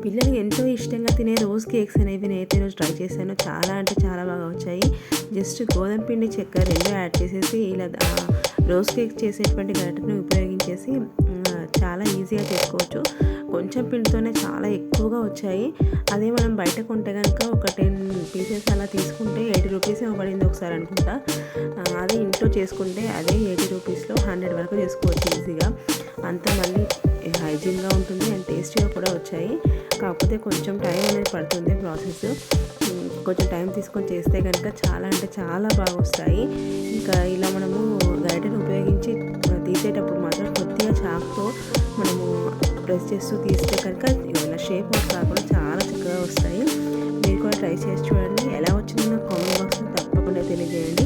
పిల్లలు ఎంతో ఇష్టంగా తినే రోజ్ కేక్స్ అనేవి నేనైతే ఈరోజు ట్రై చేశాను. చాలా అంటే చాలా బాగా వచ్చాయి. జస్ట్ గోధుమ పిండి, చక్కెర 2 యాడ్ చేసేసి ఇలా రోజ్ కేక్ చేసేటువంటి గరిటెను ఉపయోగించేసి చాలా ఈజీగా చేసుకోవచ్చు. కొంచెం పిండితోనే చాలా ఎక్కువగా వచ్చాయి. అదే మనం బయట కొంటే కనుక ఒక 10 పీసెస్ అలా తీసుకుంటే 80 రూపీస్ పడింది ఒకసారి అనుకుంటా. అదే ఇంట్లో చేసుకుంటే అదే 80 రూపీస్లో 100 వరకు చేసుకోవచ్చు ఈజీగా. అంతా మళ్ళీ హైజీన్గా ఉంటుంది అండ్ టేస్టీగా కూడా వచ్చాయి. కాకపోతే కొంచెం టైం అనేది పడుతుంది ప్రాసెస్. కొంచెం టైం తీసుకొని చేస్తే కనుక చాలా అంటే చాలా బాగా వస్తాయి. ఇంకా ఇలా మనము గరిటెను ఉపయోగించి తీసేటప్పుడు మాత్రం కొద్దిగా చాకుతో మనము ప్రెస్ చేస్తూ తీస్తే కనుక ఇలా షేప్ అవుట్ కాకుండా చాలా చక్కగా వస్తాయి. మీరు కూడా ట్రై చేసి చూడండి. ఎలా వచ్చిందో కామెంట్ బాక్స్లో తప్పకుండా తెలియజేయండి.